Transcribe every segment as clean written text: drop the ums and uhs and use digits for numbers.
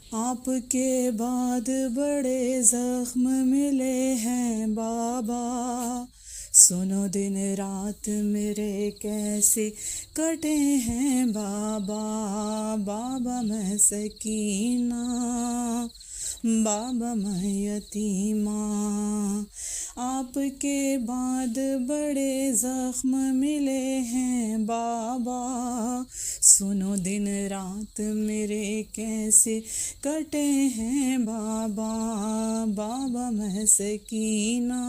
आपके बाद बड़े जख्म मिले हैं बाबा, सुनो दिन रात मेरे कैसे कटे हैं बाबा। बाबा मैं सकीना, बाबा मैं यतीमा, आपके बाद बड़े जख्म मिले हैं बाबा, सुनो दिन रात मेरे कैसे कटे हैं बाबा। बाबा मैं सकीना,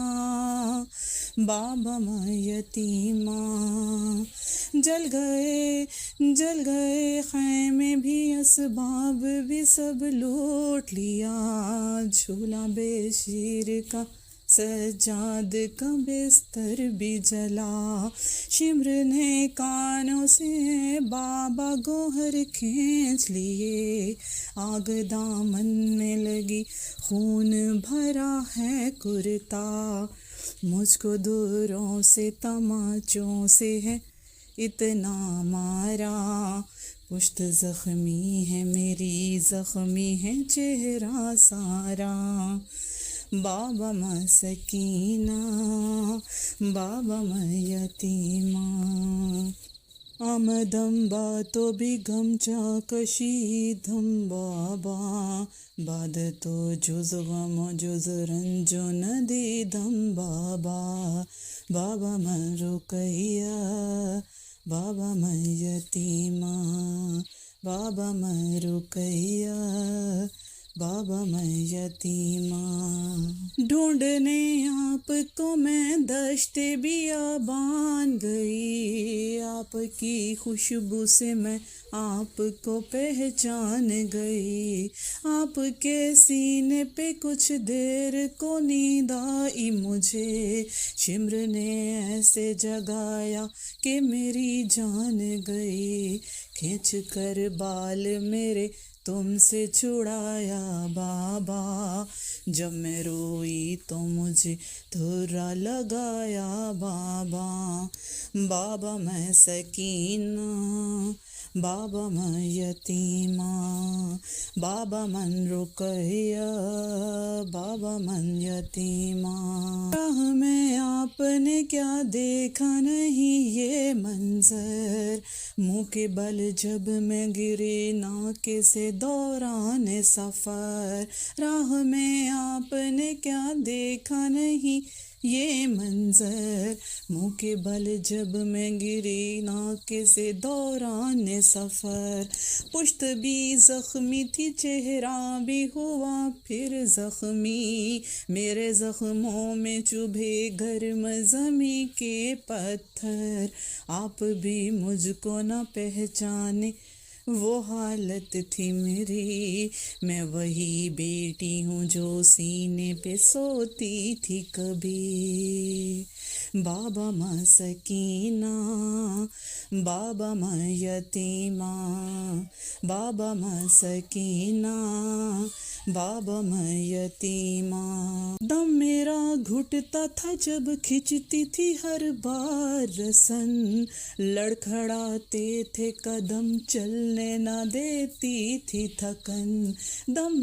बाबा मैं यतीमा, जल गए खैमे भी, असबाब भी सब लूट लिया, झूला बेशीर का सज्जाद का बिस्तर भी जला। शिम्र ने कानों से बाबा गोहर खींच लिए, आग दामन में लगी खून भरा है कुर्ता, मुझको दूरों से तमाचों से है इतना मारा। पुश्त जख्मी है मेरी, जख्मी है चेहरा सारा। बाबा मैं सकीना, बाबा मैं यतीमा, आमदम बातो भी गम कशीदम बाबा, बाद तो जुज गम जुज रंजो नदीदम बाबा। बाबा मैं रुकैया, बाबा मैं यतीमा, बाबा मैं रुकैया, बाबा मैं यतीमा। ढूंढने आपको मैं दश्ते बियाबान गई, आपकी खुशबू से मैं आपको पहचान गई। आपके सीने पे कुछ देर को नींद आई मुझे, शिम्र ने ऐसे जगाया कि मेरी जान गई। खींच कर बाल मेरे तुमसे छुड़ाया बाबा, जब मैं रोई तो मुझे थोड़ा लगाया बाबा। बाबा मैं सकीना, बाबा मैं यतीमा, बाबा मन रुकैया, बाबा मन यतीमा। राह में आपने क्या देखा नहीं ये मंजर, मुँह के बल जब मैं गिरी नाके से दौरान सफ़र। राह में आपने क्या देखा नहीं ये मंजर, मुँह के बल जब मैं गिरी नाके से दौरान सफ़र। पुश्त भी ज़ख्मी थी, चेहरा भी हुआ फिर ज़ख्मी, मेरे ज़ख्मों में चुभे गर्म ज़मी के पत्थर। आप भी मुझको न पहचाने वो हालत थी मेरी, मैं वही बेटी हूँ जो सीने पे सोती थी कभी। बाबा माँ सकीना, बाबा माँ यतीमा, बाबा माँ सकीना, बाबा माँ यतीमा। दम मेरा घुटता था जब खिंचती थी हर बार रसन, लड़खड़ाते थे कदम चलने न देती थी थकन। दम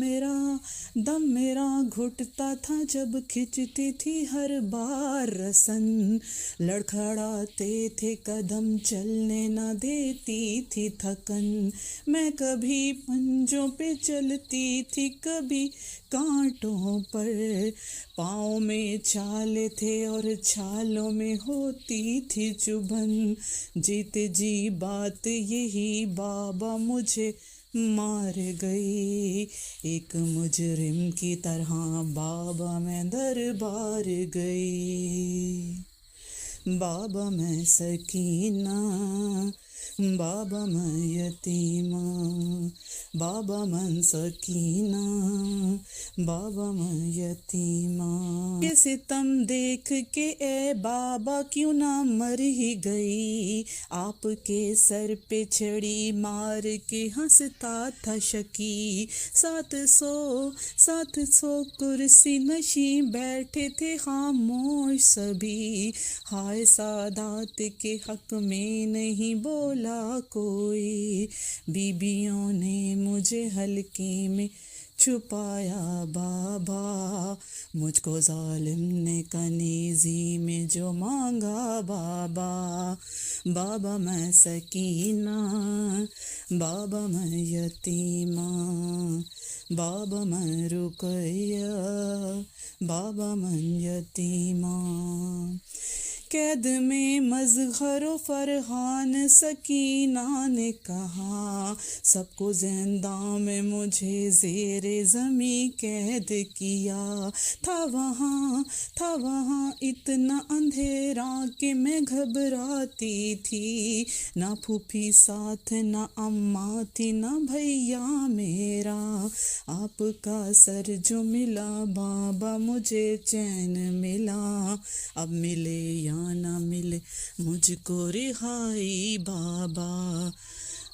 मेरा घुटता था जब खिंचती थी हर बार रसन, लड़खड़ाते थे कदम चलने न देती थी थकन। मैं कभी पंजों पे चलती थी, कभी कांटों पर, पाँव में छाल थे और छालों में होती थी चुभन। जीते जी बात यही बाबा मुझे मार गई, एक मुजरिम की तरह बाबा मैं दरबार गई। बाबा मैं सकीना, बाबा मैं यतीमा, बाबा मैं सकीना, बाबा मैं यतीमा। ये सितम देख के ए बाबा क्यों ना मर ही गई, आपके सर पे छड़ी मार के हंसता था शकी। 700 कुर्सी नशी बैठे थे खामोश सभी, हाय सादात के हक में नहीं बोला मिला कोई, बीबियों ने मुझे हल्के में छुपाया बाबा, मुझको जालिम ने कनीजी में जो मांगा बाबा, बाबा मैं सकीना, बाबा मैं यतीमा, बाबा मैं रुकैया, बाबा मैं यतीमा। कैद में मज़हर फरहान सकीना ने कहा, सबको जिंदा में मुझे ज़ेरे ज़मी कैद किया। था वहाँ इतना अंधेरा कि मैं घबराती थी, ना फूफी साथ ना अम्मा थी ना भैया मेरा, आपका सर जो मिला बाबा मुझे चैन मिला, अब मिले या ना मिले मुझको रिहाई बाबा,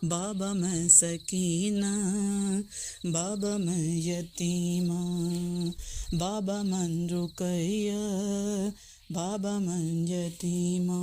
बाबा मैं सकीना, बाबा मैं यतीमा, बाबा मन रुकैया, बाबा मन यतीमा।